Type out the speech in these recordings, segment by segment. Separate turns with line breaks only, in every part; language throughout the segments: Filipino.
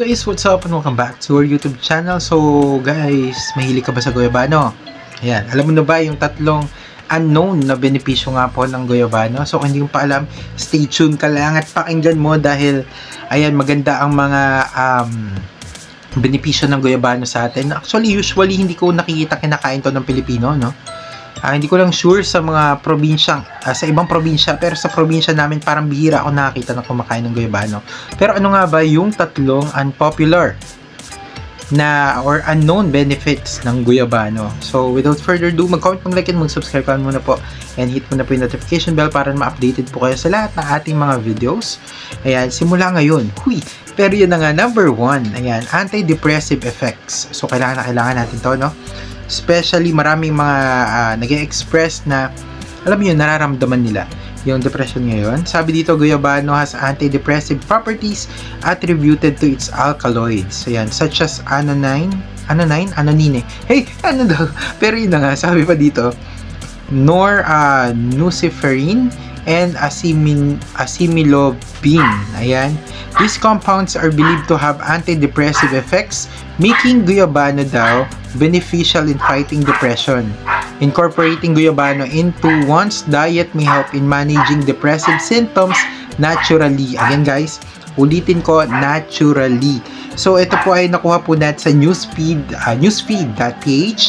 guys, what's up and welcome back to our YouTube channel. So guys, mahilig ka ba sa guyabano? Ayan, alam mo na ba yung tatlong unknown na benepisyo nga po ng guyabano? So kung hindi mo pa alam, stay tuned ka lang at pakinggan mo dahil ayan, maganda ang mga benepisyo ng guyabano sa atin. Actually, usually hindi ko nakikita kinakain to ng Pilipino, no? Hindi ko lang sure sa mga probinsya, sa ibang probinsya, pero sa probinsya namin parang bihira ako nakakita na kumakain ng guyabano. Pero ano nga ba yung tatlong unpopular na or unknown benefits ng guyabano? So without further ado, mag-comment, mag-like, and mag-subscribe ka muna po, and hit mo na po yung notification bell para ma-updated po kayo sa lahat ng ating mga videos. Ayan, simula ngayon. Huy! Pero yun na nga, number 1, ayan, antidepressive effects. So kailangan natin to, no? Especially maraming mga nag-express na alam niyo, nararamdaman nila yung depression ngayon. Sabi dito, guyabano has antidepressive properties attributed to its alkaloids. Ayan, such as anonine. Hey, ano daw? Pero yun na nga, sabi pa dito, luciferin and acimilobin. Ayan. These compounds are believed to have antidepressive effects, making guyabano daw beneficial in fighting depression. Incorporating guyabano into one's diet may help in managing depressive symptoms naturally. Again guys, ulitin ko, naturally. So ito po ay nakuha po natin sa newsfeed.ph.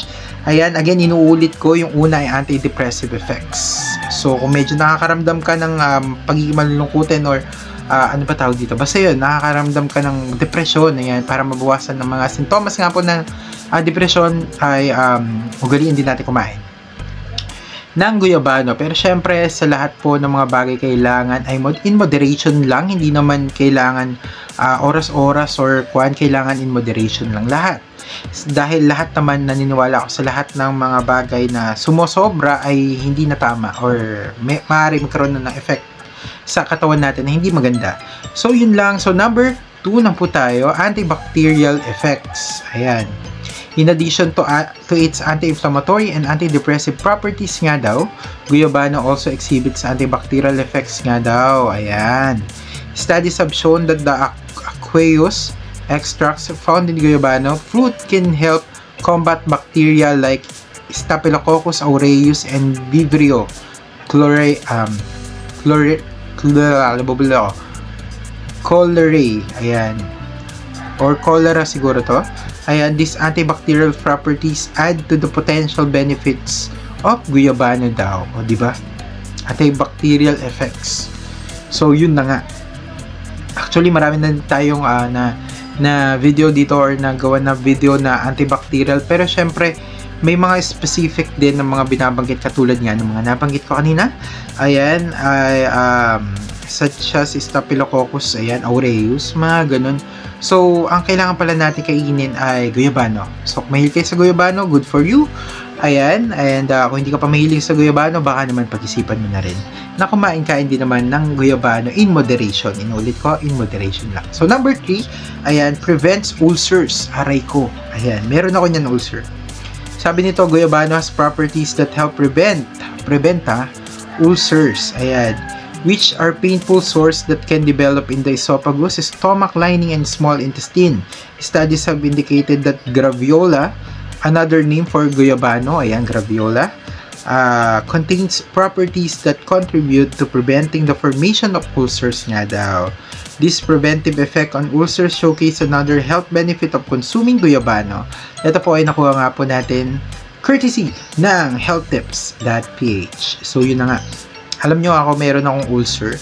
Ayan, again, inuulit ko, yung una ay antidepressive effects. So kung medyo nakakaramdam ka ng pagiging malulungkutin or ano ba tawag dito? Basta yun, nakakaramdam ka ng depression, ayan, para mabawasan ng mga sintomas nga po ng depression ay ugaliin din natin kumain ng guyabano. Pero syempre, sa lahat po ng mga bagay kailangan ay in moderation lang, hindi naman kailangan oras-oras or kailangan in moderation lang lahat. Dahil lahat naman naniniwala ako sa lahat ng mga bagay na sumosobra ay hindi na tama or maaari magkaroon na ng effect sa katawan natin na hindi maganda. So yun lang. So number 2 na po tayo, antibacterial effects. Ayan. In addition to its anti-inflammatory and antidepressive properties nga daw, guyabano also exhibits antibacterial effects nga daw. Ayan. Studies have shown that the aqueous extracts found in guyabano fruit can help combat bacteria like Staphylococcus aureus and Vibrio cholerae, ayan, or cholera siguro to. Ayan, these antibacterial properties add to the potential benefits of guyabano daw, o di ba? Antibacterial effects. So yun na nga. Actually, marami na tayong na video dito or nagawa na video na antibacterial, pero syempre may mga specific din ng mga binabanggit katulad nga ng mga nabanggit ko kanina. Ayan, ay such as Staphylococcus, ayan, aureus, mga ganun. So, ang kailangan pala natin kainin ay guyabano. So, kung mahilig kayo sa guyabano, good for you. Ayan, and kung hindi ka pa mahilig sa guyabano, baka naman pag-isipan mo na rin na kumain-kain din naman ng guyabano in moderation. Inulit ko, in moderation lang. So, number 3, ayan, prevents ulcers. Aray ko. Ayan, meron ako niyan ulcer. Sabi nito, guyabano has properties that help prevent ulcers, ayan, which are painful sores that can develop in the esophagus, stomach lining, and small intestine. Studies have indicated that graviola, another name for guyabano, ayan, graviola, contains properties that contribute to preventing the formation of ulcers nga daw. This preventive effect on ulcers showcase another health benefit of consuming guyabano. Ito po ay nakuha nga po natin courtesy ng healthtips.ph. So yun na nga. Alam nyo ako, meron akong ulcer.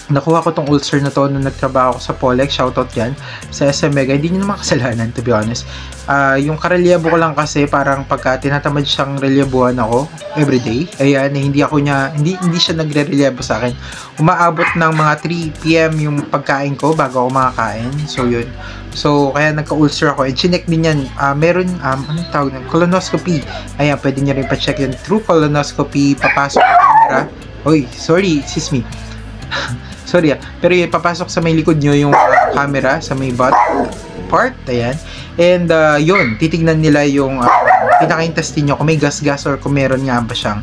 Nakuha ko tong ulcer na to nung nagtrabaho ko sa Polex. Shoutout yan sa SM Mega. Hindi nyo naman kasalanan, to be honest. Yung karelyebo ko lang kasi parang pagka tinatamad siyang relyebuhan ako everyday. Ayan, hindi siya nagre-relyebo sa akin. Umaabot ng mga 3 PM yung pagkain ko bago ako makakain. So yun. So kaya nagka-ulcer ako. And chinek din yan. Meron, anong tawag na? Colonoscopy. Ayan, pwede nyo rin pa-check yun. Through colonoscopy, papasok ang camera. Oy, sorry, excuse me. Sorry pero papasok sa may likod nyo yung camera sa may butt part, ayan, and yun, titignan nila yung pinaka-intestine nyo kung may gas-gas or kung meron nga ba siyang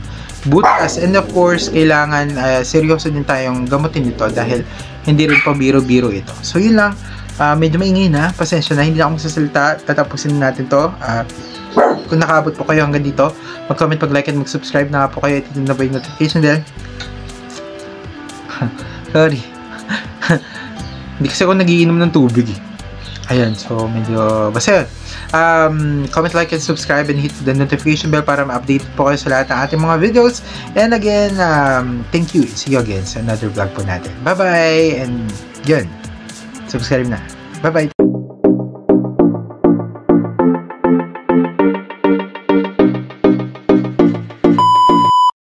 butas. And of course, kailangan seryoso din tayong gamutin ito dahil hindi rin pa biro-biro ito. So yun lang, medyo maingay na, pasensya na, hindi na ako magsasalita, tatapusin natin to. Kung nakaabot po kayo hanggang dito, mag-comment, mag-like, and mag-subscribe na po kayo, at na ba yung notification bell. Sorry. Hindi kasi ako nagiinom ng tubig eh. Ayan, so medyo basta yun. Comment, like, and subscribe, and hit the notification bell para ma-update po kayo sa lahat ng ating mga videos. And again, thank you. See you again sa another vlog po natin. Bye-bye! And yun, subscribe na. Bye-bye!